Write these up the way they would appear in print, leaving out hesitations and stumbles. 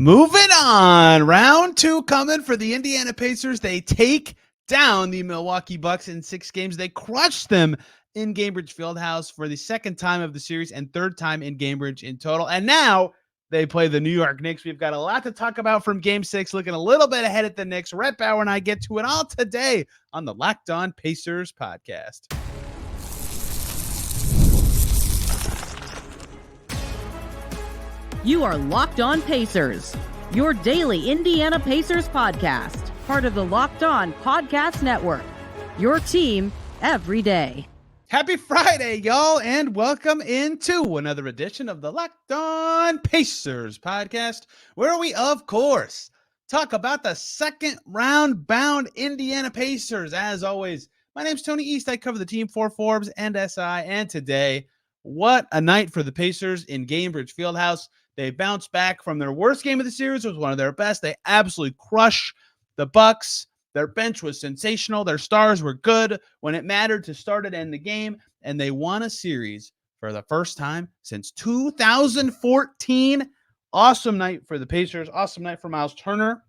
Moving on, round two coming for the Indiana Pacers. They take down the Milwaukee Bucks in 6 games. They crushed them in Gainbridge Fieldhouse for the second time of the series and third time in Gainbridge in total. And now they play the New York Knicks. We've got a lot to talk about from Game 6, looking a little bit ahead at the Knicks. Rhett Bauer and I get to it all today on the Locked On Pacers podcast. You are Locked On Pacers, your daily Indiana Pacers podcast, part of the Locked On Podcast Network, your team every day. Happy Friday, y'all, and welcome into another edition of the Locked On Pacers podcast, where we, of course, talk about the second round bound Indiana Pacers. As always, my name's Tony East. I cover the team for Forbes and SI, and today, what a night for the Pacers in Gainbridge Fieldhouse. They bounced back from their worst game of the series. It was one of their best. They absolutely crushed the Bucks. Their bench was sensational. Their stars were good when it mattered to start and end the game. And they won a series for the first time since 2014. Awesome night for the Pacers. Awesome night for Myles Turner.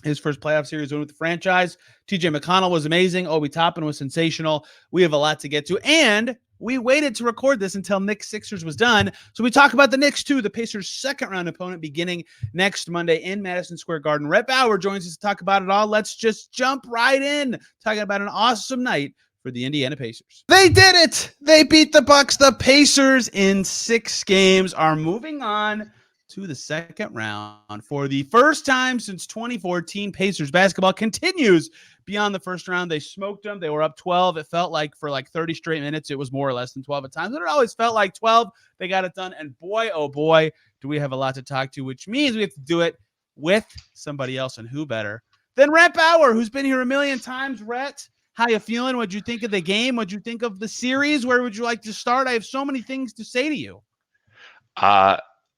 His first playoff series win with the franchise. TJ McConnell was amazing. Obi Toppin was sensational. We have a lot to get to. And we waited to record this until Knicks Sixers was done. So we talk about the Knicks too, the Pacers' second round opponent beginning next Monday in Madison Square Garden. Rhett Bauer joins us to talk about it all. Let's just jump right in, talking about an awesome night for the Indiana Pacers. They did it. They beat the Bucks. The Pacers in 6 games are moving on to the second round. For the first time since 2014, Pacers basketball continues beyond the first round. They smoked them. They were up 12. It felt like for like 30 straight minutes, it was more or less than 12 at times, but it always felt like 12. They got it done. And boy, oh boy, do we have a lot to talk to, which means we have to do it with somebody else. And who better than Rhett Bauer, who's been here a million times. Rhett, how you feeling? What'd you think of the game? What'd you think of the series? Where would you like to start? I have so many things to say to you.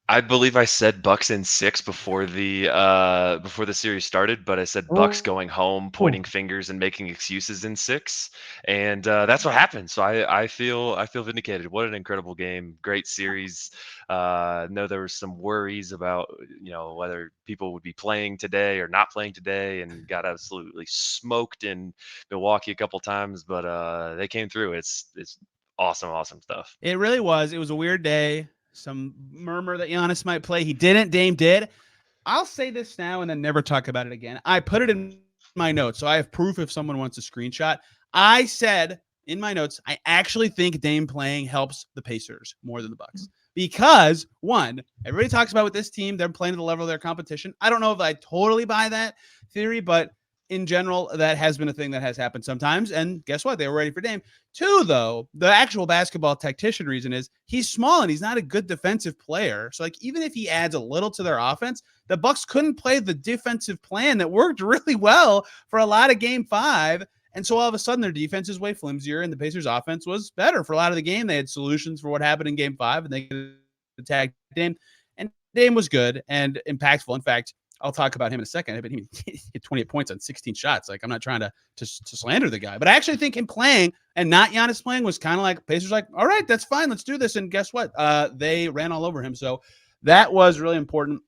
I believe I said Bucks in 6 before the series started, but I said Bucks going home, pointing fingers and making excuses in 6, and that's what happened. So I feel vindicated. What an incredible game, great series. Know there were some worries about whether people would be playing today or not playing today, and got absolutely smoked in Milwaukee a couple times, but they came through. It's awesome stuff. It really was. It was a weird day. Some murmur that Giannis might play. He didn't. Dame did. I'll say this now and then never talk about it again. I put it in my notes, so I have proof if someone wants a screenshot. I said in my notes, I actually think Dame playing helps the Pacers more than the Bucks. Because, one, everybody talks about with this team, they're playing to the level of their competition. I don't know if I totally buy that theory, but in general, that has been a thing that has happened sometimes. And guess what? They were ready for Dame. 2, though, the actual basketball tactician reason is he's small and he's not a good defensive player. So, like, even if he adds a little to their offense, the Bucks couldn't play the defensive plan that worked really well for a lot of Game 5. And so all of a sudden their defense is way flimsier and the Pacers offense was better for a lot of the game. They had solutions for what happened in Game 5 and they could attack Dame. And Dame was good and impactful. In fact, I'll talk about him in a second, but he hit 28 points on 16 shots. Like, I'm not trying to slander the guy, but I actually think him playing and not Giannis playing was kind of like Pacers like, all right, that's fine. Let's do this. And guess what? They ran all over him. So that was really important.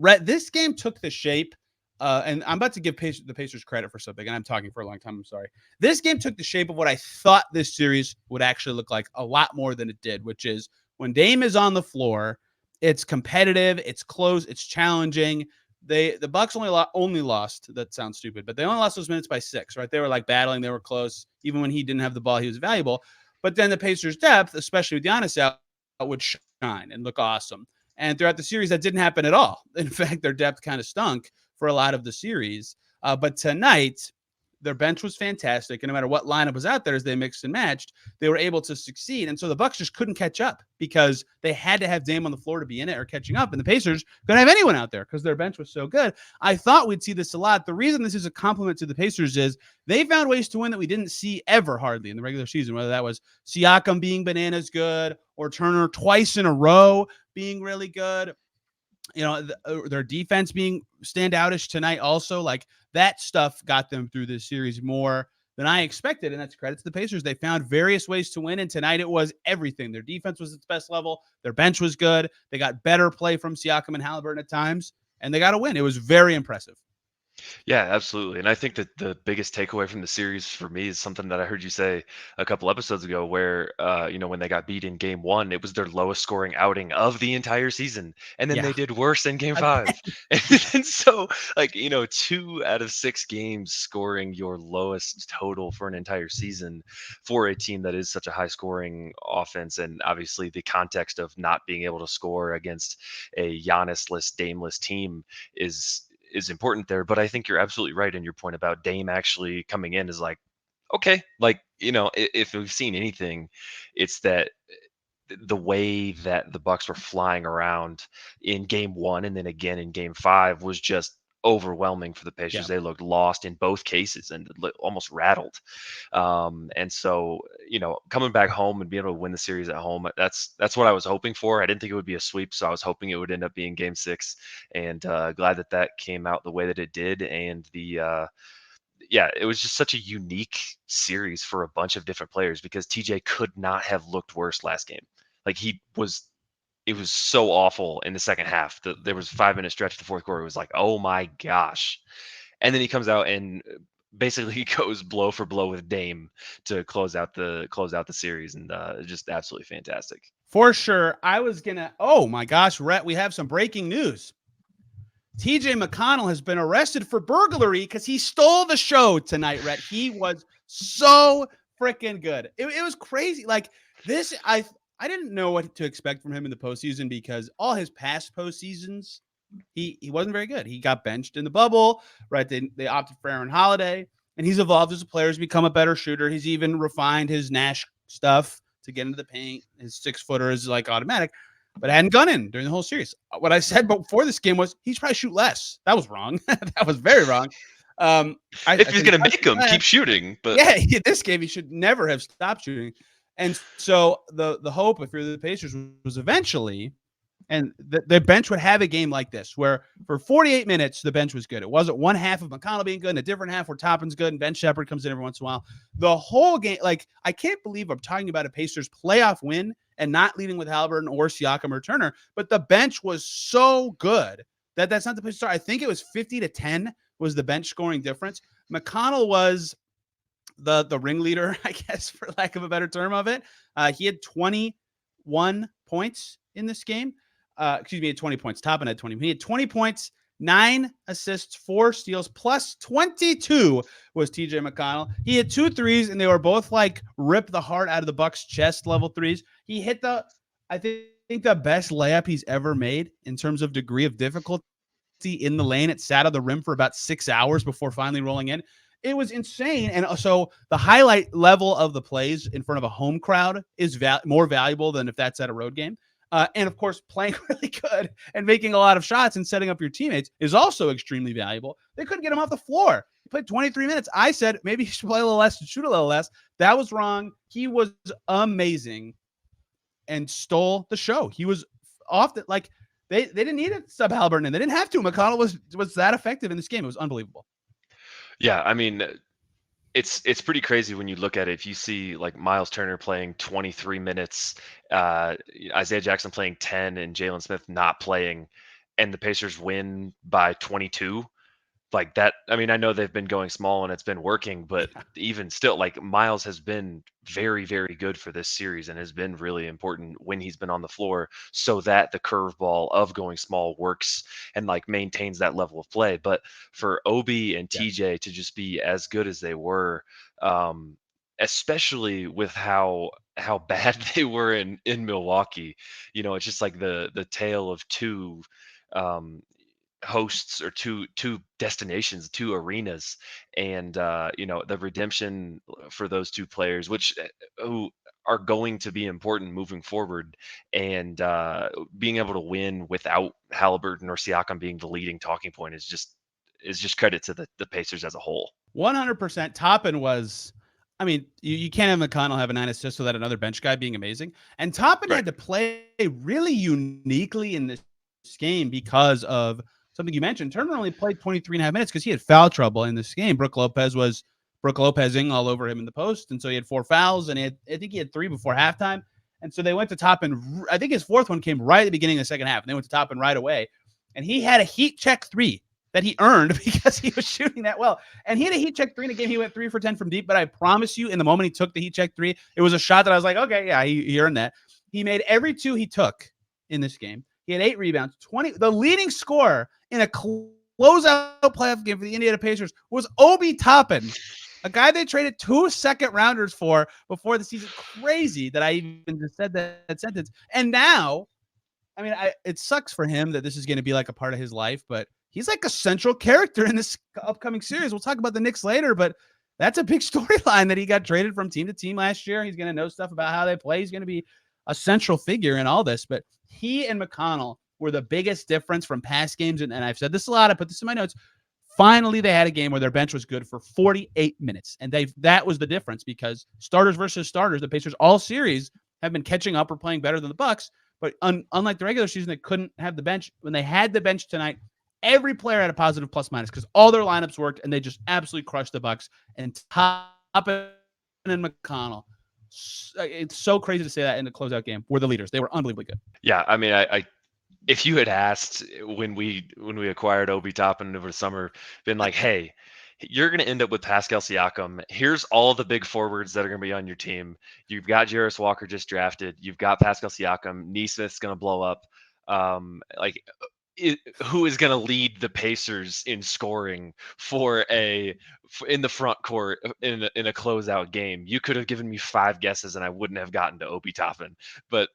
Rhett, this game took the shape, and I'm about to give the Pacers credit for something, and I'm talking for a long time. I'm sorry. This game took the shape of what I thought this series would actually look like a lot more than it did, which is when Dame is on the floor, it's competitive, it's close, it's challenging. The Bucks only lost. That sounds stupid, but they only lost those minutes by 6, right? They were like battling. They were close. Even when he didn't have the ball, he was valuable. But then the Pacers' depth, especially with Giannis out, would shine and look awesome. And throughout the series, that didn't happen at all. In fact, their depth kind of stunk for a lot of the series. But tonight, their bench was fantastic. And no matter what lineup was out there as they mixed and matched, they were able to succeed. And so the Bucks just couldn't catch up because they had to have Dame on the floor to be in it or catching up. And the Pacers couldn't have anyone out there because their bench was so good. I thought we'd see this a lot. The reason this is a compliment to the Pacers is they found ways to win that we didn't see ever hardly in the regular season, whether that was Siakam being bananas good or Turner twice in a row being really good. Their defense being standoutish tonight also, like that stuff got them through this series more than I expected, and that's credit to the Pacers. They found various ways to win, and tonight it was everything. Their defense was its best level. Their bench was good. They got better play from Siakam and Haliburton at times, and they got a win. It was very impressive. Yeah, absolutely. And I think that the biggest takeaway from the series for me is something that I heard you say a couple episodes ago, where when they got beat in game one, it was their lowest scoring outing of the entire season. And then Yeah. they did worse in game five. And so, like, 2 out of 6 games scoring your lowest total for an entire season for a team that is such a high scoring offense. And obviously the context of not being able to score against a Giannis-less, Dame-less team is important there. But I think you're absolutely right in your point about Dame actually coming in is like, okay, like, if we've seen anything, it's that the way that the Bucks were flying around in game one and then again in game five was just overwhelming for the Pacers. Yeah. They looked lost in both cases and almost rattled. And so, coming back home and being able to win the series at home, that's what I was hoping for. I didn't think it would be a sweep, so I was hoping it would end up being game six, and glad that came out the way that it did. And it was just such a unique series for a bunch of different players, because TJ could not have looked worse last game. Like, it was so awful in the second half. There was a 5-minute stretch in the fourth quarter. It was like, oh my gosh. And then he comes out and basically goes blow for blow with Dame to close out the series, and just absolutely fantastic. For sure. Oh my gosh, Rhett, we have some breaking news. TJ McConnell has been arrested for burglary because he stole the show tonight, Rhett. He was so freaking good. It was crazy. Like this, I didn't know what to expect from him in the postseason, because all his past postseasons, he wasn't very good. He got benched in the bubble, right? They opted for Aaron Holiday, and he's evolved as a player. He's become a better shooter. He's even refined his Nash stuff to get into the paint. His 6-footer is like automatic, but I hadn't gone in during the whole series. What I said before this game was he's probably shoot less. That was wrong. That was very wrong. If he's going to make him keep shooting, but yeah, this game he should never have stopped shooting. And so the hope, if you're the Pacers, was eventually, and the bench would have a game like this, where for 48 minutes the bench was good. It wasn't one half of McConnell being good and a different half where Toppin's good and Ben Shepherd comes in every once in a while. The whole game, like, I can't believe I'm talking about a Pacers playoff win and not leading with Haliburton or Siakam or Turner, but the bench was so good that's not the Pacers start. I think it was 50-10 was the bench scoring difference. McConnell was the ringleader, I guess, for lack of a better term of it. He had 21 points in this game. He had 20 points. Toppin had 20. He had 20 points, 9 assists, 4 steals, plus 22 was TJ McConnell. He had 2 threes, and they were both like rip the heart out of the Bucks' chest level threes. He hit I think the best layup he's ever made in terms of degree of difficulty in the lane. It sat on the rim for about 6 hours before finally rolling in. It was insane. And so the highlight level of the plays in front of a home crowd is more valuable than if that's at a road game. And of course, playing really good and making a lot of shots and setting up your teammates is also extremely valuable. They couldn't get him off the floor. He played 23 minutes. I said maybe he should play a little less and shoot a little less. That was wrong. He was amazing and stole the show. He was off the, like, they didn't need to sub Haliburton, and they didn't have to. McConnell was that effective in this game. It was unbelievable. Yeah, I mean, it's pretty crazy when you look at it. If you see like Myles Turner playing 23 minutes, Isaiah Jackson playing 10, and Jalen Smith not playing, and the Pacers win by 22, like that. I mean, I know they've been going small and it's been working, but even still, like, Myles has been very, very good for this series and has been really important when he's been on the floor, so that the curveball of going small works and like maintains that level of play. But for Obi and TJ to just be as good as they were, especially with how bad they were in Milwaukee, it's just like the tale of two hosts, or two destinations, 2 arenas. And the redemption for those 2 players, which who are going to be important moving forward, and being able to win without Haliburton or Siakam being the leading talking point is just credit to the Pacers as a whole. 100%. Toppin was, I mean, you can't have McConnell have a 9 assists without another bench guy being amazing. And Toppin had to play really uniquely in this game because of something you mentioned. Turner only played 23.5 minutes because he had foul trouble in this game. Brook Lopezing all over him in the post, and so he had 4 fouls, and I think he had 3 before halftime. And so they went to Toppin. I think his 4th one came right at the beginning of the second half, and they went to Toppin right away. and he had a heat check 3 that he earned because he was shooting that well. And he had a heat check 3 in a game. He went 3 for 10 from deep, but I promise you, in the moment he took the heat check 3, it was a shot that I was like, okay, yeah, he earned that. He made every 2 he took in this game. He had 8 rebounds, 20. The leading scorer in a closeout playoff game for the Indiana Pacers was Obi Toppin, a guy they traded 2 second-rounders for before the season. Crazy that I even just said that sentence. And now, I mean, it sucks for him that this is going to be like a part of his life, but he's like a central character in this upcoming series. We'll talk about the Knicks later, but that's a big storyline that he got traded from team to team last year. He's going to know stuff about how they play. He's going to be a central figure in all this, but he and McConnell were the biggest difference from past games. And I've said this a lot. I put this in my notes. Finally, they had a game where their bench was good for 48 minutes. And that was the difference, because starters versus starters, the Pacers all series have been catching up or playing better than the Bucks. But unlike the regular season, they couldn't have the bench. When they had the bench tonight, every player had a positive plus minus because all their lineups worked, and they just absolutely crushed the Bucks. And Toppin and McConnell, it's so crazy to say that in the closeout game, were the leaders. They were unbelievably good. Yeah, I mean, I if you had asked when we acquired Obi Toppin over the summer, been like, hey, you're going to end up with Pascal Siakam. Here's all the big forwards that are going to be on your team. You've got Jarris Walker just drafted. You've got Pascal Siakam. Nesmith's going to blow up. Who is going to lead the Pacers in scoring in the front court in a closeout game? You could have given me 5 guesses and I wouldn't have gotten to Obi Toppin. But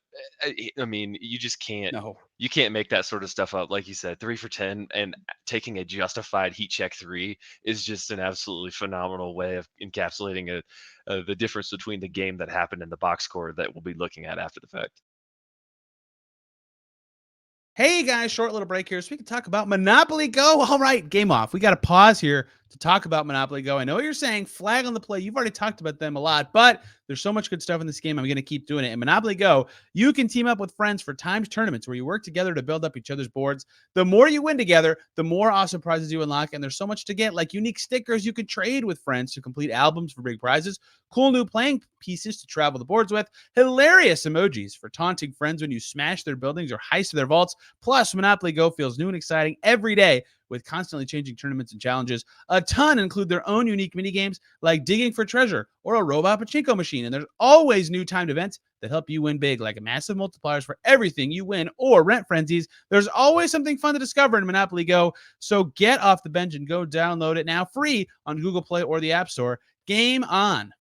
I mean, you just can't. No. You can't make that sort of stuff up. Like you said, 3 for 10 and taking a justified heat check 3 is just an absolutely phenomenal way of encapsulating the difference between the game that happened in the box score that we'll be looking at after the fact. Hey guys, short little break here so we can talk about Monopoly Go. All right, game off. We got to pause here to talk about Monopoly Go. I know what you're saying, flag on the play. You've already talked about them a lot, but there's so much good stuff in this game. I'm going to keep doing it. In Monopoly Go, you can team up with friends for timed tournaments where you work together to build up each other's boards. The more you win together, the more awesome prizes you unlock, and there's so much to get, like unique stickers you can trade with friends to complete albums for big prizes, cool new playing pieces to travel the boards with, hilarious emojis for taunting friends when you smash their buildings or heist their vaults. Plus, Monopoly Go feels new and exciting every day with constantly changing tournaments and challenges. A ton include their own unique mini games like digging for treasure or a robot pachinko machine. And there's always new timed events that help you win big, like massive multipliers for everything you win or rent frenzies. There's always something fun to discover in Monopoly Go. So get off the bench and go download it now free on Google Play or the App Store. Game on.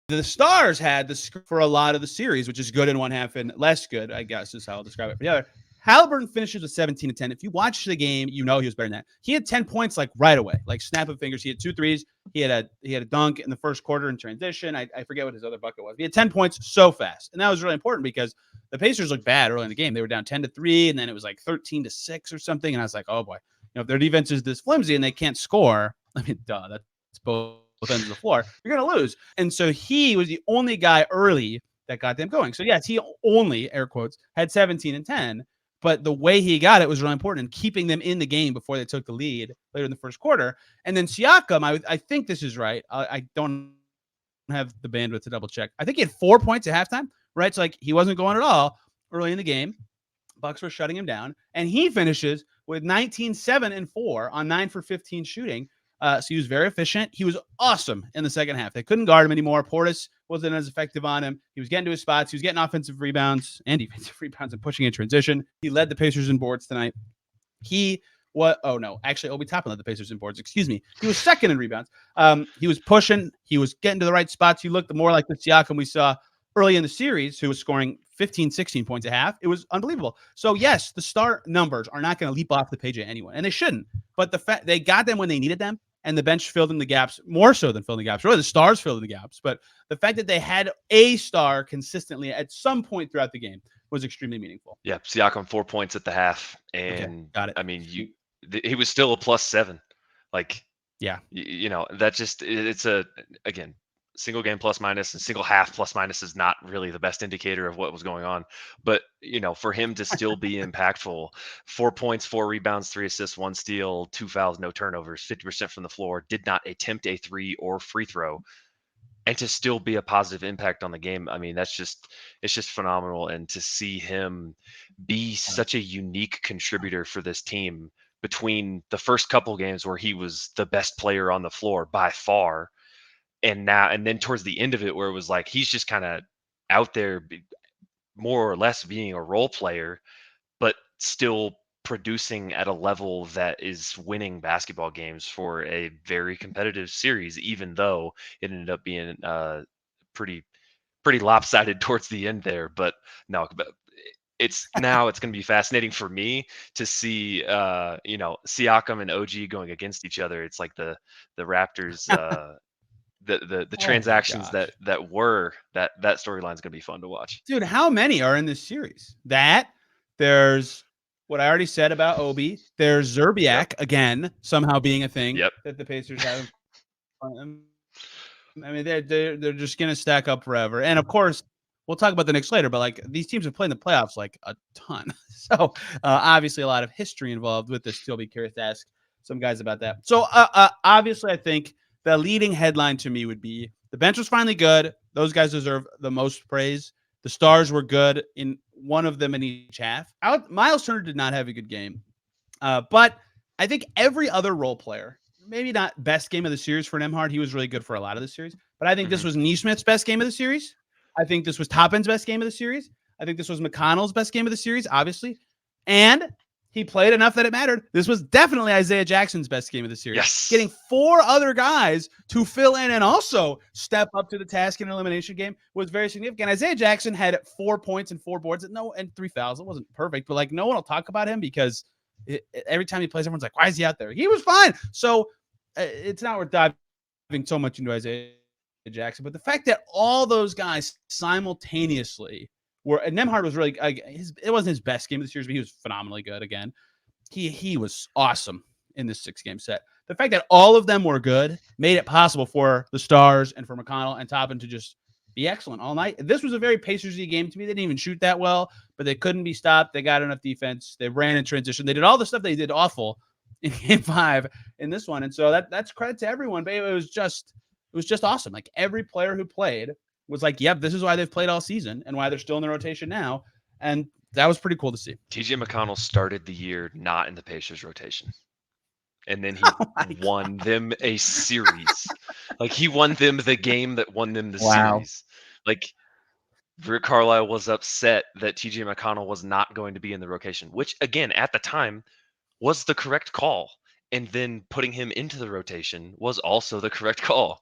The Stars had the for a lot of the series, which is good in one half and less good, I guess is how I'll describe it for the other. Haliburton finishes with 17 and 10. If you watch the game, you know he was better than that. He had 10 points like right away, like snap of fingers. He had 2 threes. He had a dunk in the first quarter in transition. I forget what his other bucket was. He had 10 points so fast. And that was really important because the Pacers looked bad early in the game. They were down 10-3, and then it was like 13-6 or something. And I was like, oh boy, if their defense is this flimsy and they can't score, I mean, duh, that's both ends of the floor, you're going to lose. And so he was the only guy early that got them going. So yes, he only, air quotes, had 17 and 10. But the way he got it was really important in keeping them in the game before they took the lead later in the first quarter. And then Siakam, I think this is right. I don't have the bandwidth to double check. I think he had 4 points at halftime, right? So like he wasn't going at all early in the game. Bucks were shutting him down. And he finishes with 19, 7, and 4 on 9 for 15 shooting. So he was very efficient. He was awesome in the second half. They couldn't guard him anymore. Portis wasn't as effective on him. He was getting to his spots. He was getting offensive rebounds and defensive rebounds and pushing in transition. He led the Pacers in boards tonight. Obi Toppin led the Pacers in boards. Excuse me. He was second in rebounds. He was pushing. He was getting to the right spots. He looked more like the Siakam we saw early in the series, who was scoring 15, 16 points a half. It was unbelievable. So yes, the star numbers are not going to leap off the page at anyone, and they shouldn't. But the fact they got them when they needed them, and the bench filled in the gaps more so than filling the gaps. Really, the stars filled in the gaps. But the fact that they had a star consistently at some point throughout the game was extremely meaningful. Yeah, Siakam 4 points at the half, and okay, got it. I mean, he was still a +7. Like, yeah, that just it's again, single game plus minus and single half plus minus is not really the best indicator of what was going on. But, for him to still be impactful, 4 points, 4 rebounds, 3 assists, 1 steal, 2 fouls, no turnovers, 50% from the floor, did not attempt a 3 or free throw. and to still be a positive impact on the game. I mean, it's just phenomenal. And to see him be such a unique contributor for this team between the first couple games where he was the best player on the floor by far, and then towards the end of it where it was like he's just kind of out there more or less being a role player, but still producing at a level that is winning basketball games for a very competitive series, even though it ended up being pretty lopsided towards the end there. But no, it's going to be fascinating for me to see Siakam and OG going against each other. It's like the Raptors the Oh my transactions gosh. that storyline is going to be fun to watch. Dude, how many are in this series? There's what I already said about Obi. There's Zerbiak again, somehow being a thing that the Pacers have. I mean, they're just gonna stack up forever. And of course, we'll talk about the Knicks later, but like these teams have played in the playoffs like a ton. So obviously a lot of history involved with this. Still be curious to ask some guys about that. So obviously, I think the leading headline to me would be the bench was finally good. Those guys deserve the most praise. The stars were good in one of them in each half. Myles Turner did not have a good game. But I think every other role player, maybe not best game of the series for Nembhard. He was really good for a lot of the series. But I think this was Nesmith's best game of the series. I think this was Toppin's best game of the series. I think this was McConnell's best game of the series, obviously. And he played enough that it mattered. This was definitely Isaiah Jackson's best game of the series. Yes. Getting 4 other guys to fill in and also step up to the task in an elimination game was very significant. Isaiah Jackson had 4 points and 4 boards and 3 fouls. It wasn't perfect, but like no one will talk about him because every time he plays, everyone's like, why is he out there? He was fine. So it's not worth diving so much into Isaiah Jackson, but the fact that all those guys simultaneously and Nembhard was really, it wasn't his best game of the series, but he was phenomenally good again. He was awesome in this 6-game set. The fact that all of them were good made it possible for the stars and for McConnell and Toppin to just be excellent all night. This was a very Pacers-y game to me. They didn't even shoot that well, but they couldn't be stopped. They got enough defense. They ran in transition. They did all the stuff they did awful in Game 5 in this one. And so that's credit to everyone. But it was just awesome. Like every player who played was like, yep, this is why they've played all season and why they're still in the rotation now. And that was pretty cool to see. TJ McConnell started the year not in the Pacers rotation. And then he won them a series. Like he won them the game that won them the series. Like Rick Carlisle was upset that TJ McConnell was not going to be in the rotation, which again, at the time was the correct call. And then putting him into the rotation was also the correct call.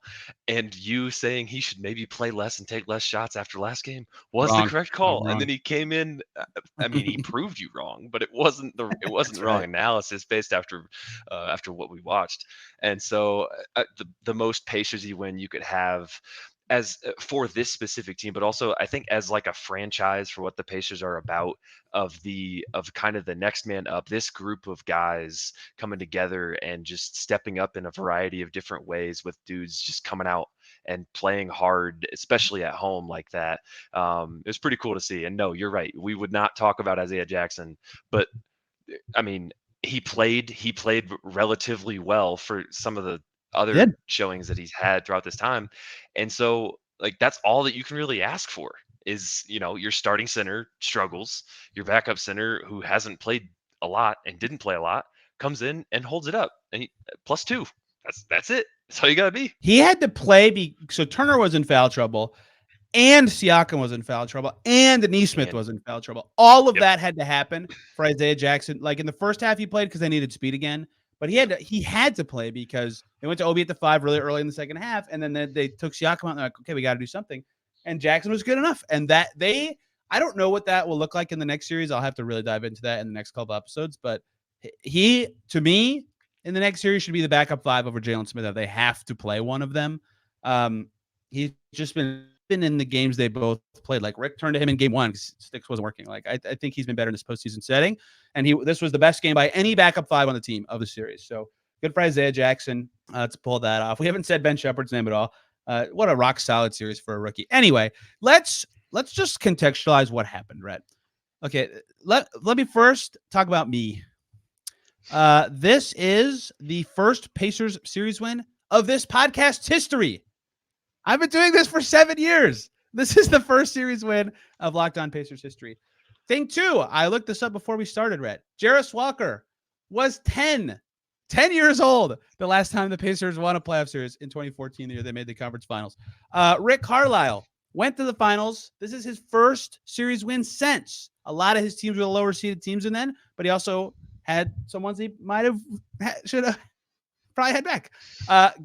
And you saying he should maybe play less and take less shots after last game was the correct call. And then he came in. I mean, he proved you wrong, but it wasn't the wrong analysis based after what we watched. And so the most Pacers-y win you could have as for this specific team, but also I think as like a franchise for what the Pacers are about of kind of the next man up, this group of guys coming together and just stepping up in a variety of different ways with dudes just coming out and playing hard, especially at home like that. It was pretty cool to see. And no, you're right. We would not talk about Isaiah Jackson, but I mean, he played relatively well for some of the other showings that he's had throughout this time. And so like that's all that you can really ask for is, your starting center struggles, your backup center who hasn't played a lot and didn't play a lot comes in and holds it up and +2. That's it. That's all you gotta be. He had to play so Turner was in foul trouble and Siakam was in foul trouble and Nesmith was in foul trouble. All of that had to happen for Isaiah Jackson. Like in the first half he played because they needed speed again. But he had to play because they went to Obi at the 5 really early in the second half, and then they took Siakam out and they're like, okay, we got to do something. And Jackson was good enough. And I don't know what that will look like in the next series. I'll have to really dive into that in the next couple episodes. But he, to me, in the next series should be the backup 5 over Jalen Smith. They have to play one of them. He's just been in the games they both played. Like Rick turned to him in game 1 because Sticks wasn't working. Like I think he's been better in this postseason setting. And this was the best game by any backup 5 on the team of the series. So good for Isaiah Jackson to pull that off. We haven't said Ben Shepherd's name at all. What a rock solid series for a rookie. Anyway, let's just contextualize what happened, Rhett. Okay, let me first talk about me. This is the first Pacers series win of this podcast's history. I've been doing this for 7 years. This is the first series win of Locked On Pacers history. Thing two, I looked this up before we started, Rhett. Jarris Walker was 10 years old the last time the Pacers won a playoff series in 2014, the year they made the conference finals. Rick Carlisle went to the finals. This is his first series win since. A lot of his teams were the lower seeded teams and then, but he also had some ones he might have, should have, probably head back.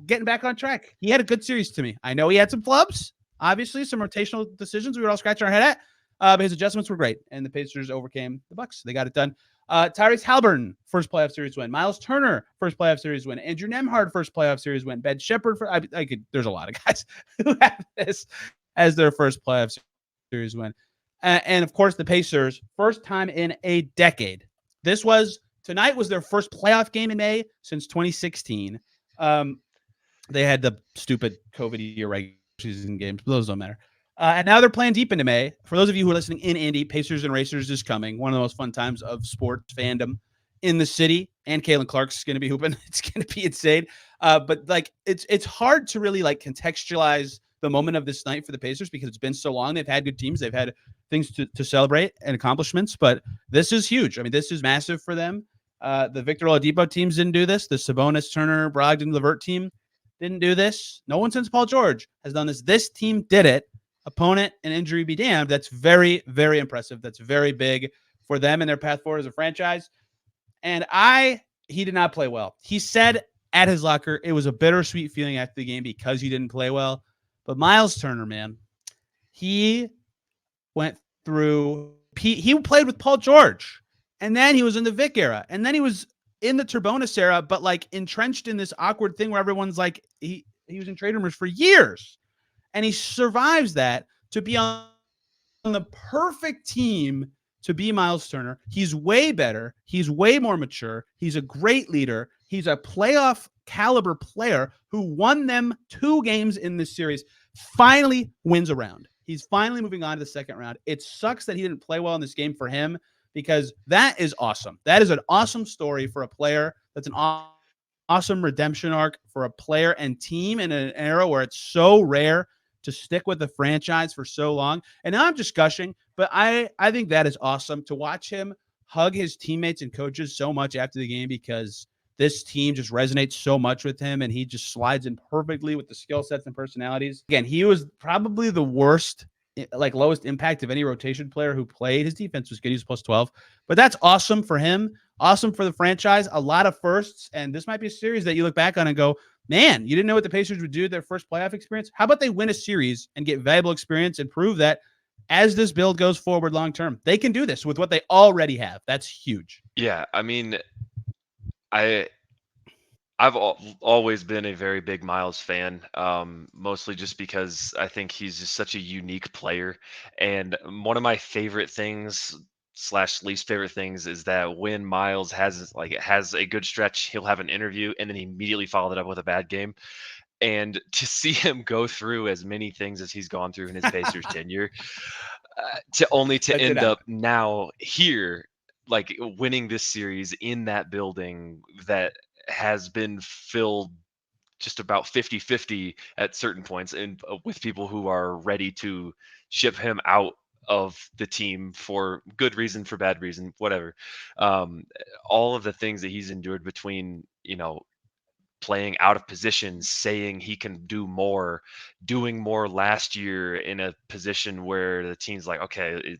Getting back on track. He had a good series to me. I know he had some flubs, obviously, some rotational decisions we were all scratching our head at, but his adjustments were great, and the Pacers overcame the Bucks. They got it done. Tyrese Haliburton, first playoff series win. Myles Turner, first playoff series win. Andrew Nembhard, first playoff series win. Ben Shepherd, there's a lot of guys who have this as their first playoff series win. And of course, the Pacers, first time in a decade. Tonight was their first playoff game in May since 2016. They had the stupid COVID year regular season games, but those don't matter. And now they're playing deep into May. For those of you who are listening in Indy, Pacers and Racers is coming. One of the most fun times of sports fandom in the city. And Caitlin Clark's going to be hooping. It's going to be insane. But like, it's hard to really like contextualize the moment of this night for the Pacers because it's been so long. They've had good teams. They've had things to celebrate and accomplishments. But this is huge. I mean, this is massive for them. The Victor Oladipo teams didn't do this. The Sabonis, Turner, Brogdon, Levert team didn't do this. No one since Paul George has done this. This team did it. Opponent and injury be damned. That's very, very impressive. That's very big for them and their path forward as a franchise. And he did not play well. He said at his locker, it was a bittersweet feeling after the game because he didn't play well. But Myles Turner, man, he went through, he played with Paul George. And then he was in the Vic era. And then he was in the Turbonis era, but like entrenched in this awkward thing where everyone's like, he was in trade rumors for years. And he survives that to be on the perfect team to be Myles Turner. He's way better. He's way more mature. He's a great leader. He's a playoff caliber player who won them 2 games in this series, finally wins a round. He's finally moving on to the second round. It sucks that he didn't play well in this game for him because that is awesome. That is an awesome story for a player. That's an awesome redemption arc for a player and team in an era where it's so rare to stick with the franchise for so long. And now I'm just gushing, but I think that is awesome to watch him hug his teammates and coaches so much after the game because this team just resonates so much with him and he just slides in perfectly with the skill sets and personalities. Again, he was probably the worst, like lowest impact of any rotation player who played. His defense was good. He was plus 12, but that's awesome for him. Awesome for the franchise. A lot of firsts. And this might be a series that you look back on and go, man, you didn't know what the Pacers would do their first playoff experience. How about they win a series and get valuable experience and prove that as this build goes forward long term, they can do this with what they already have. That's huge. Yeah, I mean, I've always been a very big Myles fan, mostly just because I think he's just such a unique player. And one of my favorite things slash least favorite things is that when Myles has a good stretch, he'll have an interview and then he immediately followed it up with a bad game. And to see him go through as many things as he's gone through in his Pacers tenure, to end up now here, like winning this series in that building that has been filled just about 50-50 at certain points and with people who are ready to ship him out of the team for good reason, for bad reason, whatever. All of the things that he's endured between, playing out of position, saying he can do more, doing more last year in a position where the team's like, okay,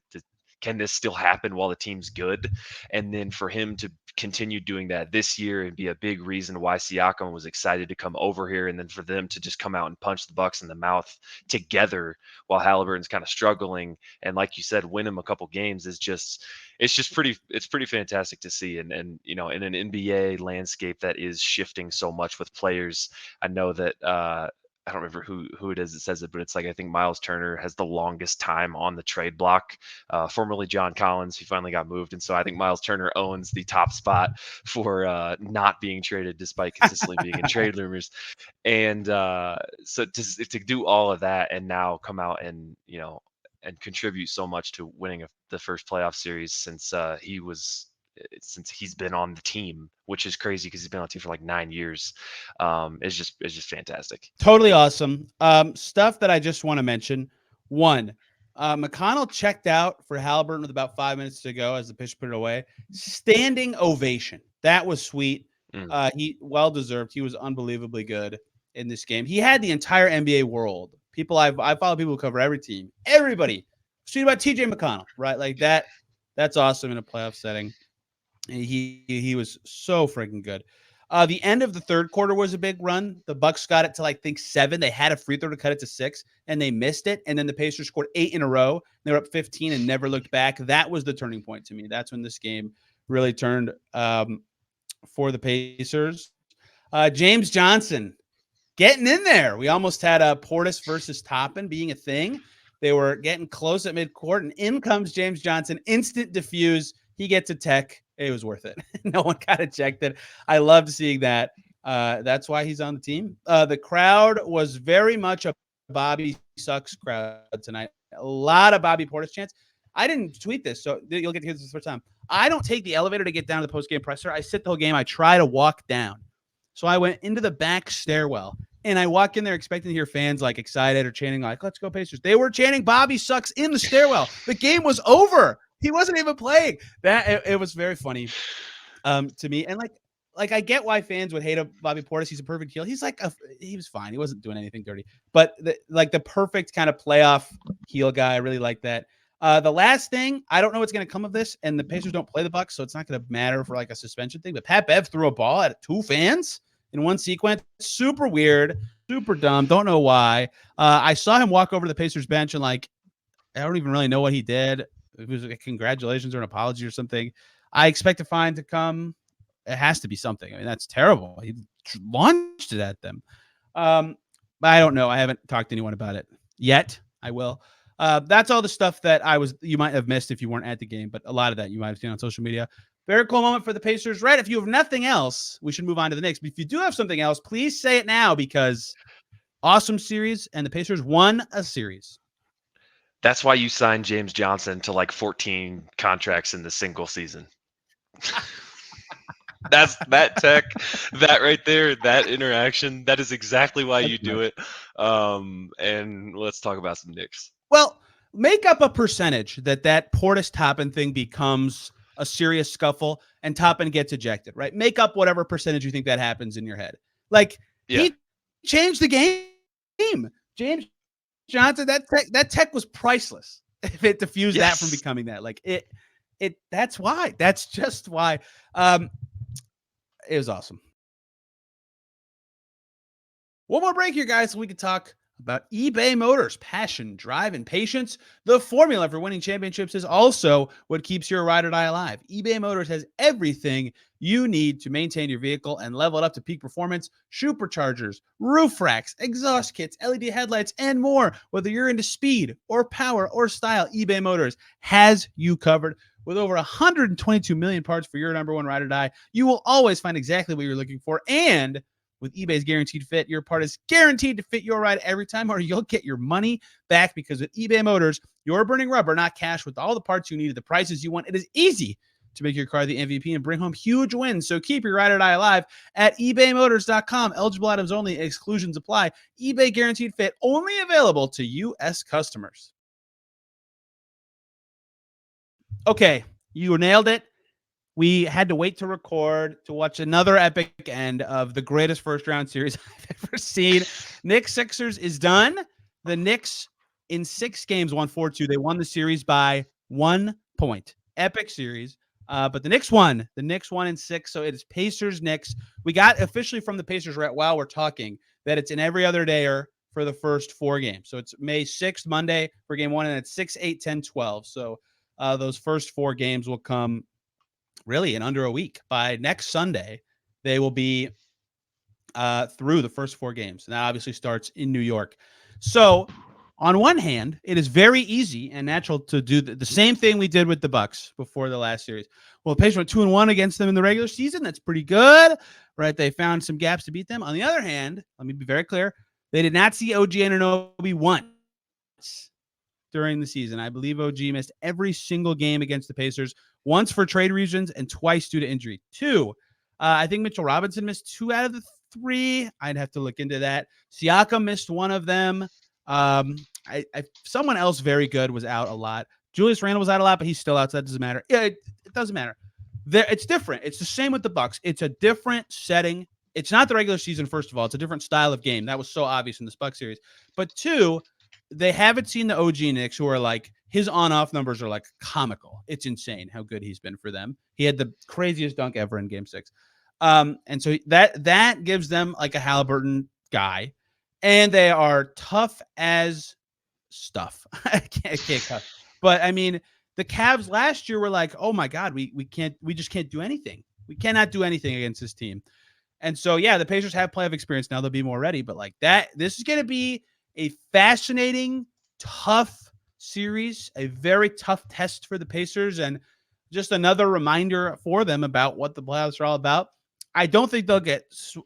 can this still happen while the team's good? And then for him to continue doing that this year and be a big reason why Siakam was excited to come over here, and then for them to just come out and punch the Bucks in the mouth together while Haliburton's kind of struggling, and like you said, win him a couple games is just pretty fantastic to see. And in an NBA landscape that is shifting so much with players, I know that I don't remember who it is that says it, but it's like I think Myles Turner has the longest time on the trade block. Formerly John Collins, he finally got moved, and so I think Myles Turner owns the top spot for not being traded despite consistently being in trade rumors. And so to do all of that and now come out and and contribute so much to winning the first playoff series since he was since he's been on the team, which is crazy because he's been on the team for like 9 years. It's just fantastic. Totally awesome. Stuff that I just want to mention. One, McConnell checked out for Haliburton with about 5 minutes to go as the pitch put it away. Standing ovation. That was sweet. He well deserved. He was unbelievably good in this game. He had the entire NBA world. People I follow people who cover every team. Everybody. Tweet about TJ McConnell, right? Like that. That's awesome in a playoff setting. He was so freaking good. The end of the third quarter was a big run. The Bucks got it to I think 7. They had a free throw to cut it to 6, and they missed it. And then the Pacers scored 8 in a row. They were up 15 and never looked back. That was the turning point to me. That's when this game really turned for the Pacers. James Johnson getting in there. We almost had a Portis versus Toppin being a thing. They were getting close at midcourt, and in comes James Johnson. Instant diffuse. He gets a tech. It was worth it. No one got ejected. I loved seeing that. That's why he's on the team. The crowd was very much a Bobby sucks crowd tonight. A lot of Bobby Portis chants. I didn't tweet this, so you'll get to hear this the first time. I don't take the elevator to get down to the post-game presser. I sit the whole game. I try to walk down. So I went into the back stairwell, and I walk in there expecting to hear fans excited or chanting let's go Pacers. They were chanting Bobby sucks in the stairwell. The game was over. He wasn't even playing. It was very funny to me. And I get why fans would hate Bobby Portis. He's a perfect heel. He's he was fine. He wasn't doing anything dirty. But the perfect kind of playoff heel guy. I really like that. The last thing, I don't know what's going to come of this, and the Pacers don't play the Bucks, so it's not going to matter for a suspension thing. But Pat Bev threw a ball at 2 fans in one sequence. Super weird, super dumb. Don't know why. I saw him walk over to the Pacers bench and I don't even really know what he did. It was a congratulations or an apology or something. I expect a fine to come. It has to be something. I mean, that's terrible. He launched it at them. But I don't know. I haven't talked to anyone about it yet. I will. That's all the stuff that you might have missed if you weren't at the game, but a lot of that you might have seen on social media. Very cool moment for the Pacers. Rhett, if you have nothing else, we should move on to the Knicks. But if you do have something else, please say it now, because awesome series, and the Pacers won a series. That's why you signed James Johnson to 14 contracts in the single season. That's that tech, that right there, that interaction. That is exactly why you do it. And let's talk about some Knicks. Well, make up a percentage that Portis Toppin thing becomes a serious scuffle and Toppin gets ejected, right? Make up whatever percentage you think that happens in your head. He changed the game. James Johnson, that tech was priceless. If it diffused that from becoming that, that's why. That's just why. It was awesome. One more break here, guys, so we could talk about eBay Motors. Passion, drive, and patience. The formula for winning championships is also what keeps your ride or die alive. eBay Motors has everything you need to maintain your vehicle and level it up to peak performance. Superchargers, roof racks, exhaust kits, LED headlights, and more. Whether you're into speed or power or style, eBay Motors has you covered. With over 122 million parts for your number one ride or die, you will always find exactly what you're looking for. And with eBay's Guaranteed Fit, your part is guaranteed to fit your ride every time, or you'll get your money back, because with eBay Motors, you're burning rubber, not cash. With all the parts you need at the prices you want, it is easy to make your car the MVP and bring home huge wins. So keep your ride or die alive at ebaymotors.com. Eligible items only. Exclusions apply. eBay Guaranteed Fit, only available to U.S. customers. Okay, you nailed it. We had to wait to record to watch another epic end of the greatest first-round series I've ever seen. Knicks Sixers is done. The Knicks, in 6 games, won 4-2. They won the series by 1 point. Epic series. But the Knicks won. The Knicks won in 6, so it is Pacers-Knicks. We got officially from the Pacers right while we're talking that it's an every other dayer for the first 4 games. So it's May 6th, Monday, for game 1, and it's 6, 8, 10, 12. So those first 4 games will come really in under a week. By next Sunday, they will be through the first 4 games. And that obviously starts in New York. So on one hand, it is very easy and natural to do the same thing we did with the Bucks before the last series. Well, the Pacers went 2-1 against them in the regular season. That's pretty good, right? They found some gaps to beat them. On the other hand, let me be very clear. They did not see OG Anunoby once during the season. I believe OG missed every single game against the Pacers once for trade reasons and twice due to injury. 2, I think Mitchell Robinson missed 2 out of the 3. I'd have to look into that. Siakam missed 1 of them. Someone else very good was out a lot. Julius Randle was out a lot, but he's still out, so that doesn't matter. Yeah, it doesn't matter. It's different. It's the same with the Bucks. It's a different setting. It's not the regular season, first of all. It's a different style of game. That was so obvious in this Bucks series. But 2, they haven't seen the OG Knicks, who are like, his on-off numbers are like comical. It's insane how good he's been for them. He had the craziest dunk ever in Game 6. And so that gives them like a Haliburton guy. And they are tough as stuff. I can't cut. But I mean, the Cavs last year were like, oh my God, we just can't do anything. We cannot do anything against this team. And so, yeah, the Pacers have playoff experience now. They'll be more ready. But like that, this is going to be a fascinating, tough series, a very tough test for the Pacers, and just another reminder for them about what the playoffs are all about. I don't think they'll get.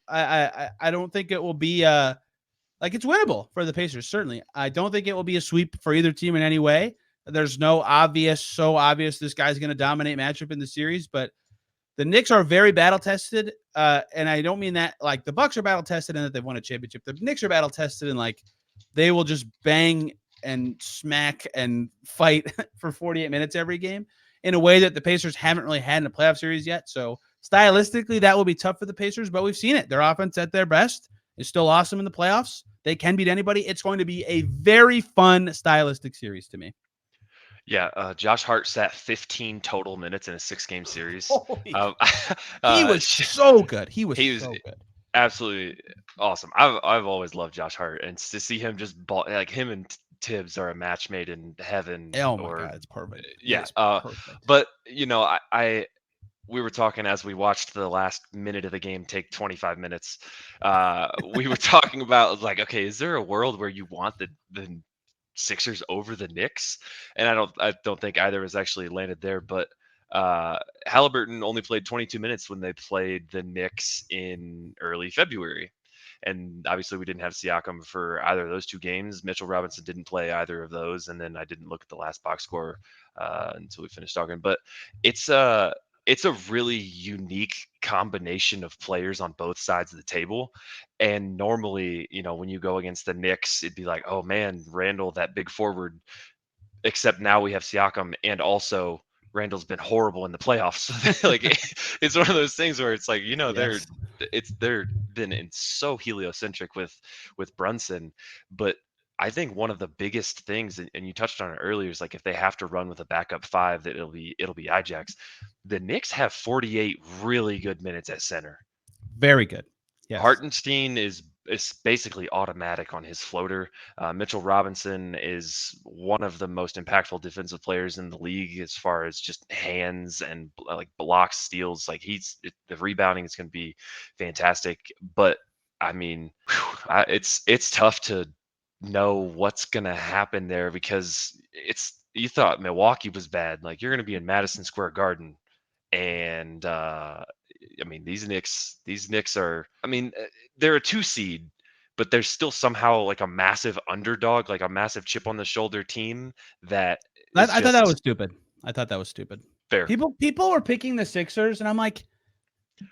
I don't think it will be like it's winnable for the Pacers. Certainly, I don't think it will be a sweep for either team in any way. There's no so obvious this guy's going to dominate matchup in the series, but the Knicks are very battle tested, and I don't mean that like the Bucks are battle tested and that they've won a championship. The Knicks are battle tested and like they will just bang and smack and fight for 48 minutes every game in a way that the Pacers haven't really had in a playoff series yet. So stylistically, that will be tough for the Pacers, but we've seen it. Their offense at their best is still awesome in the playoffs. They can beat anybody. It's going to be a very fun stylistic series to me. Yeah, Josh Hart sat 15 total minutes in a 6-game series. He was so good. He was so good. Absolutely awesome. I've always loved Josh Hart, and to see him just like him and Tibbs are a match made in heaven. Oh my God, it's perfect. Yeah, perfect. But you know, we were talking as we watched the last minute of the game take 25 minutes. We were talking about like, okay, is there a world where you want the Sixers over the Knicks? And I don't think either has actually landed there, but Haliburton only played 22 minutes when they played the Knicks in early February. And obviously we didn't have Siakam for either of those 2 games. Mitchell Robinson didn't play either of those. And then I didn't look at the last box score until we finished talking. But it's a really unique combination of players on both sides of the table. And normally, you know, when you go against the Knicks, it'd be like, oh man, Randall, that big forward. Except now we have Siakam, and also Randall's been horrible in the playoffs. Like it's one of those things where it's like, you know, Yes. they're been so heliocentric with Brunson, but I think one of the biggest things, and you touched on it earlier, is like if they have to run with a backup 5, that it'll be Ajax. The Knicks have 48 really good minutes at center. Very good. Yes. Hartenstein is basically automatic on his floater. Mitchell Robinson is one of the most impactful defensive players in the league as far as just hands and like blocks, steals. Like the rebounding is going to be fantastic. But I mean, it's tough to know what's going to happen there, because you thought Milwaukee was bad. Like you're going to be in Madison Square Garden, and I mean, these Knicks are, I mean, they're a 2 seed, but they're still somehow like a massive underdog, like a massive chip on the shoulder team I thought that was stupid. I thought that was stupid. Fair. People were picking the Sixers, and I'm like,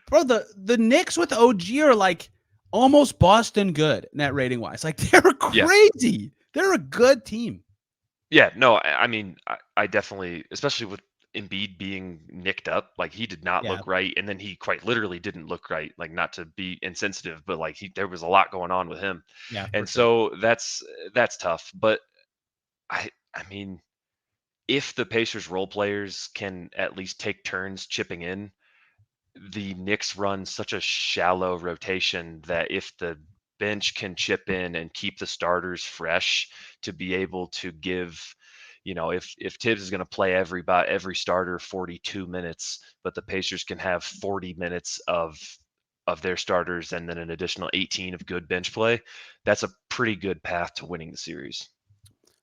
bro, the Knicks with OG are like almost Boston good net rating wise. Like they're crazy. Yeah. They're a good team. Yeah, no, I mean, I definitely, especially with Embiid being nicked up, like he did not look right, and then he quite literally didn't look right. Like, not to be insensitive, but like there was a lot going on with him. Yeah, and so that's tough. But I mean, if the Pacers role players can at least take turns chipping in, the Knicks run such a shallow rotation that if the bench can chip in and keep the starters fresh to be able to give, you know, if Tibbs is going to play every starter 42 minutes, but the Pacers can have 40 minutes of their starters and then an additional 18 of good bench play, that's a pretty good path to winning the series.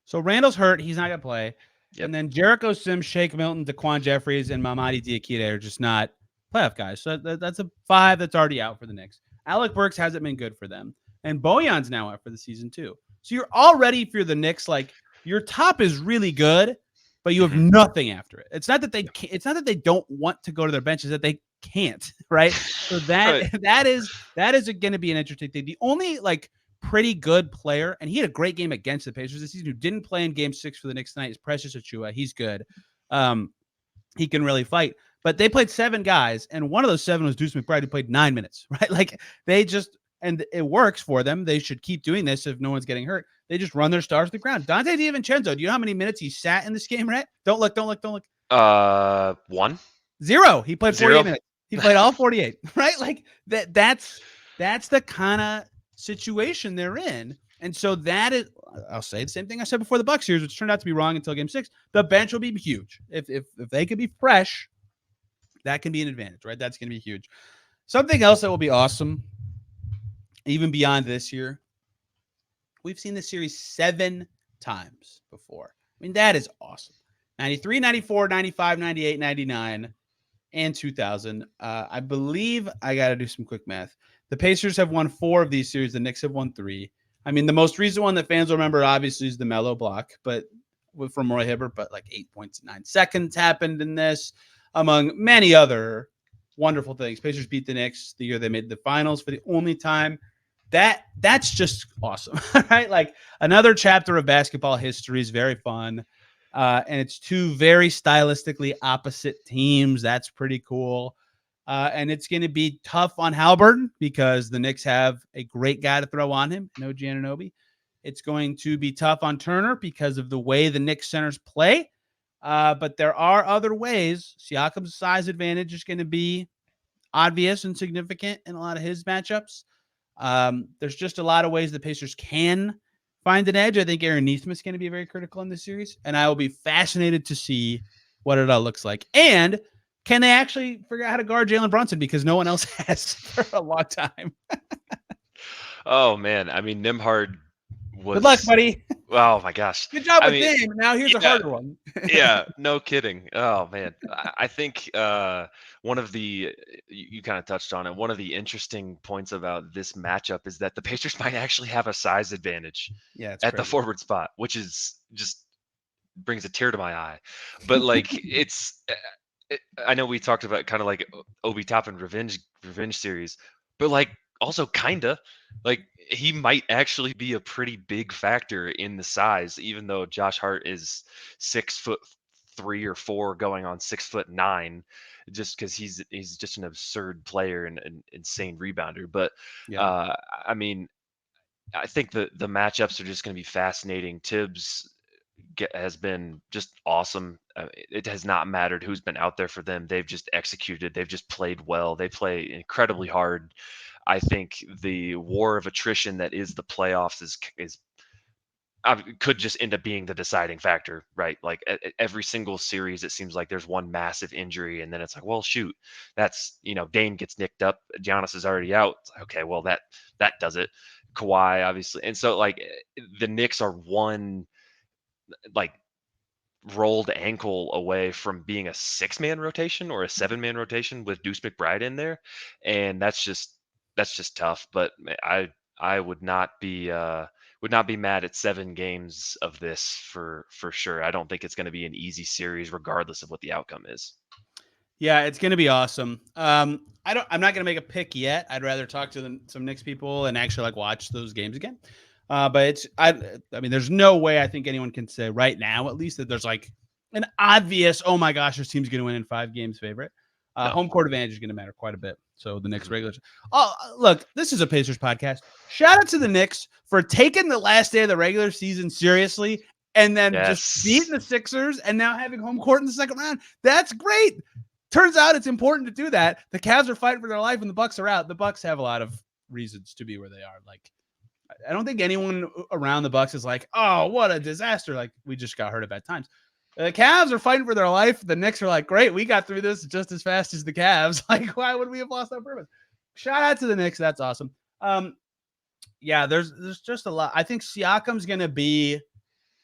So Randall's hurt. He's not going to play. Yep. And then Jericho Sims, Shake Milton, Daquan Jeffries, and Mamadi Diakite are just not playoff guys. So that's a 5 that's already out for the Knicks. Alec Burks hasn't been good for them. And Bojan's now out for the season too. So you're already, for the Knicks, like your top is really good, but you have nothing after it. It's not that they can't, it's not that they don't want to go to their benches, that they can't, right? So that is going to be an interesting thing. The only like pretty good player, and he had a great game against the Pacers this season, who didn't play in Game 6 for the Knicks tonight, is Precious Achiuwa. He's good. He can really fight. But they played 7 guys, and one of those 7 was Deuce McBride, who played 9 minutes, right? Like they just, and it works for them. They should keep doing this if no one's getting hurt. They just run their stars to the ground. Dante DiVincenzo, do you know how many minutes he sat in this game, Rhett? Don't look. 1. 0. He played 48 minutes. He played all 48, right? Like that's the kind of situation they're in. And so that is, I'll say the same thing I said before the Bucks series, which turned out to be wrong until Game 6. The bench will be huge. If they could be fresh, that can be an advantage, right? That's going to be huge. Something else that will be awesome, even beyond this year, we've seen this series 7 times before. I mean, that is awesome. 93, 94, 95, 98, 99, and 2000. I believe I got to do some quick math. The Pacers have won 4 of these series. The Knicks have won 3. I mean, the most recent one that fans will remember, obviously, is the Melo block, but from Roy Hibbert, but like 8.9 seconds happened in this, among many other wonderful things. Pacers beat the Knicks the year they made the finals for the only time. That's just awesome, right? Like another chapter of basketball history is very fun. And it's 2 very stylistically opposite teams. That's pretty cool. And it's going to be tough on Haliburton because the Knicks have a great guy to throw on him, no Giannonobi. It's going to be tough on Turner because of the way the Knicks centers play. But there are other ways. Siakam's size advantage is going to be obvious and significant in a lot of his matchups. There's just a lot of ways the Pacers can find an edge. I think Aaron Nesmith's going to be very critical in this series, and I will be fascinated to see what it all looks like. And can they actually figure out how to guard Jalen Brunson, because no one else has for a long time? Oh man, I mean Nembhard was. Good luck, buddy. Oh my gosh. Good job with Dame. Now here's a harder one. Yeah, no kidding. Oh man, I think one of the you kind of touched on it. One of the interesting points about this matchup is that the Pacers might actually have a size advantage at the forward spot, which is just brings a tear to my eye. But like I know we talked about kind of like Obi Toppin revenge series, but like also kinda like he might actually be a pretty big factor in the size, even though Josh Hart is 6'3" or 4 going on 6'9", just because he's just an absurd player and an insane rebounder. But I mean, I think the matchups are just going to be fascinating. Tibbs has been just awesome. It has not mattered who's been out there for them. They've just executed. They've just played well. They play incredibly hard. I think the war of attrition that is the playoffs is could just end up being the deciding factor, right? Like every single series, it seems like there's one massive injury, and then it's like, well, shoot, that's Dame gets nicked up, Giannis is already out. It's like, okay, well that does it. Kawhi, obviously, and so like the Knicks are one like rolled ankle away from being a 6-man rotation or a 7-man rotation with Deuce McBride in there, and that's just tough. But I would not be mad at 7 games of this for sure. I don't think it's going to be an easy series regardless of what the outcome is. Yeah, it's going to be awesome. I'm not going to make a pick yet. I'd rather talk to some Knicks people and actually like watch those games again. But I mean, there's no way I think anyone can say right now, at least, that there's like an obvious, oh my gosh, this team's going to win in 5 games favorite. No. Home court advantage is going to matter quite a bit. So the Knicks regular. Oh, look, this is a Pacers podcast. Shout out to the Knicks for taking the last day of the regular season seriously and then just beating the Sixers and now having home court in the second round. That's great. Turns out it's important to do that. The Cavs are fighting for their life and the Bucks are out. The Bucks have a lot of reasons to be where they are. Like, I don't think anyone around the Bucks is like, oh, what a disaster. Like, we just got hurt at bad times. The Cavs are fighting for their life. The Knicks are like, great, we got through this just as fast as the Cavs. Like, why would we have lost on purpose? Shout out to the Knicks. That's awesome. Yeah, there's just a lot. I think Siakam's going to be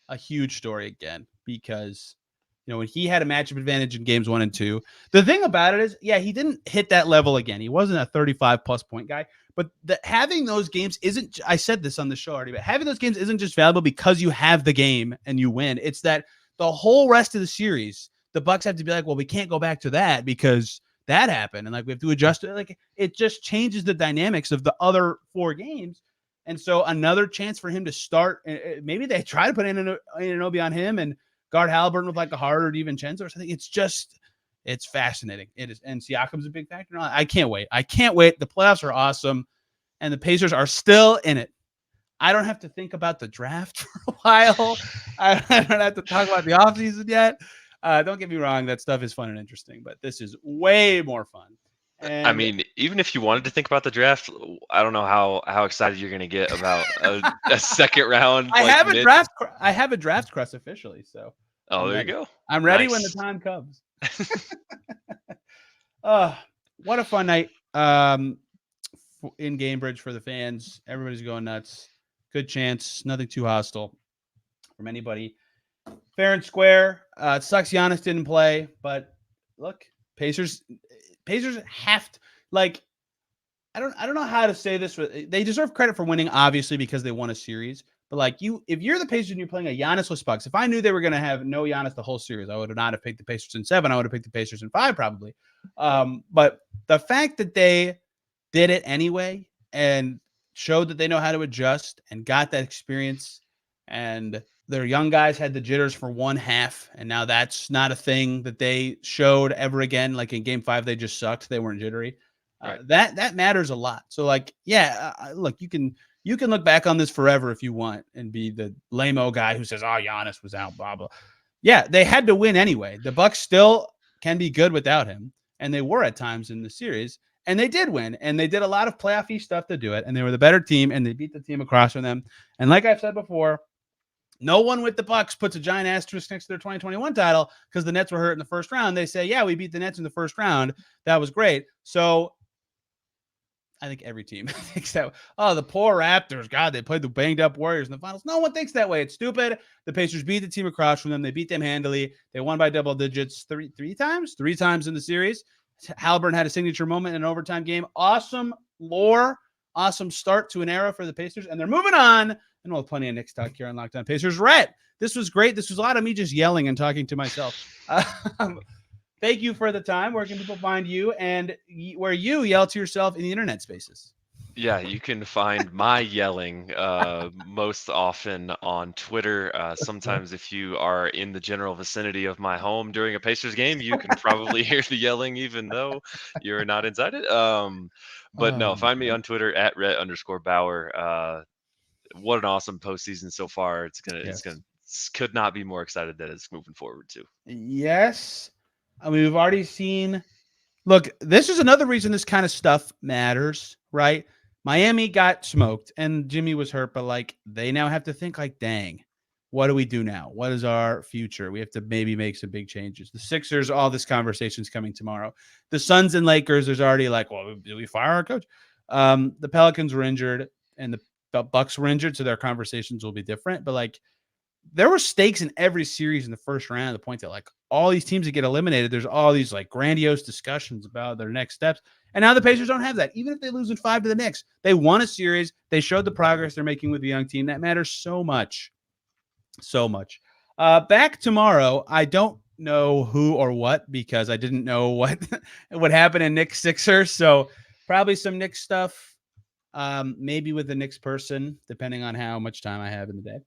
a huge story again because, when he had a matchup advantage in games 1 and 2, the thing about it is, he didn't hit that level again. He wasn't a 35-plus point guy. But having those games I said this on the show already, but having those games isn't just valuable because you have the game and you win. It's that the whole rest of the series, the Bucks have to be like, well, we can't go back to that because that happened. And like, we have to adjust it. Like, it just changes the dynamics of the other 4 games. And so another chance for him to start. Maybe they try to put in an Obi on him and guard Haliburton with like a Harder DiVincenzo or something. It's fascinating. It is. And Siakam's a big factor. I can't wait. The playoffs are awesome. And the Pacers are still in it. I don't have to think about the draft for a while. I don't have to talk about the offseason yet. Don't get me wrong. That stuff is fun and interesting, but this is way more fun. And I mean, even if you wanted to think about the draft, I don't know how excited you're going to get about a second round. I have a draft crust officially. So there you go. I'm ready Nice. when the time comes. What a fun night in Gamebridge for the fans. Everybody's going nuts. Good chance. Nothing too hostile from anybody. Fair and square. It sucks Giannis didn't play, but look, Pacers have to, like, I don't know how to say this. They deserve credit for winning, obviously, because they won a series. But like, if you're the Pacers and you're playing a Giannis-less Bucks, if I knew they were going to have no Giannis the whole series, I would not have picked the Pacers in 7. I would have picked the Pacers in 5 probably. But the fact that they did it anyway and showed that they know how to adjust and got that experience, and their young guys had the jitters for 1 half, and now that's not a thing that they showed ever again. Like in Game 5, they just sucked; they weren't jittery. Right. That matters a lot. So, like, yeah, look, you can look back on this forever if you want and be the lame-o guy who says, "Oh, Giannis was out," blah blah. Yeah, they had to win anyway. The Bucks still can be good without him, and they were at times in the series, and they did win, and they did a lot of playoff-y stuff to do it, and they were the better team, and they beat the team across from them. And like I've said before, no one with the Bucks puts a giant asterisk next to their 2021 title because the Nets were hurt in the first round. They say, yeah, we beat the Nets in the first round. That was great. So I think every team thinks that, the poor Raptors, God, they played the banged up Warriors in the finals. No one thinks that way. It's stupid. The Pacers beat the team across from them. They beat them handily. They won by double digits three times in the series. Haliburton had a signature moment in an overtime game. Awesome lore. Awesome start to an era for the Pacers. And they're moving on. And we'll have plenty of Knicks talk here on Locked On Pacers. Rhett, this was great. This was a lot of me just yelling and talking to myself. Thank you for the time. Where can people find you and where you yell to yourself in the internet spaces? Yeah, you can find my yelling most often on Twitter. Sometimes if you are in the general vicinity of my home during a Pacers game, you can probably hear the yelling even though you're not inside it. But no, find me on Twitter at Rhett_Bauer. What an awesome postseason so far. Could not be more excited that it's moving forward too. Yes. I mean, we've already seen, look, this is another reason this kind of stuff matters, right? Miami got smoked and Jimmy was hurt, but like they now have to think like, dang, what do we do now? What is our future? We have to maybe make some big changes. The Sixers, all this conversation is coming tomorrow. The Suns and Lakers, there's already like, well, do we fire our coach? The Pelicans were injured and the Bucks were injured, so their conversations will be different. But like, there were stakes in every series in the first round, to the point that like all these teams that get eliminated, there's all these like grandiose discussions about their next steps. And now the Pacers don't have that. Even if they lose in 5 to the Knicks, they won a series. They showed the progress they're making with the young team. That matters so much. So much. Back tomorrow. I don't know who or what, because I didn't know what would happen in Knicks Sixers. So probably some Knicks stuff. Maybe with the Knicks person, depending on how much time I have in the day.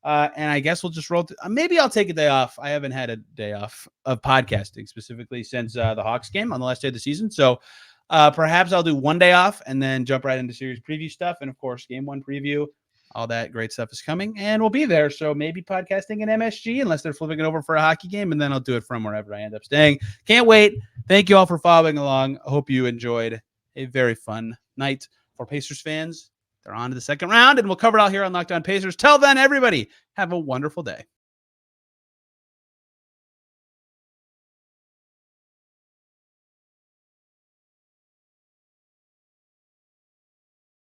And I guess we'll just roll. Maybe I'll take a day off. I haven't had a day off of podcasting specifically since the Hawks game on the last day of the season. So perhaps I'll do 1 day off and then jump right into series preview stuff. And of course, game 1 preview, all that great stuff is coming and we'll be there. So maybe podcasting in MSG, unless they're flipping it over for a hockey game. And then I'll do it from wherever I end up staying. Can't wait. Thank you all for following along. I hope you enjoyed a very fun night. For Pacers fans, they're on to the second round, and we'll cover it all here on Locked On Pacers. Till then, everybody, have a wonderful day.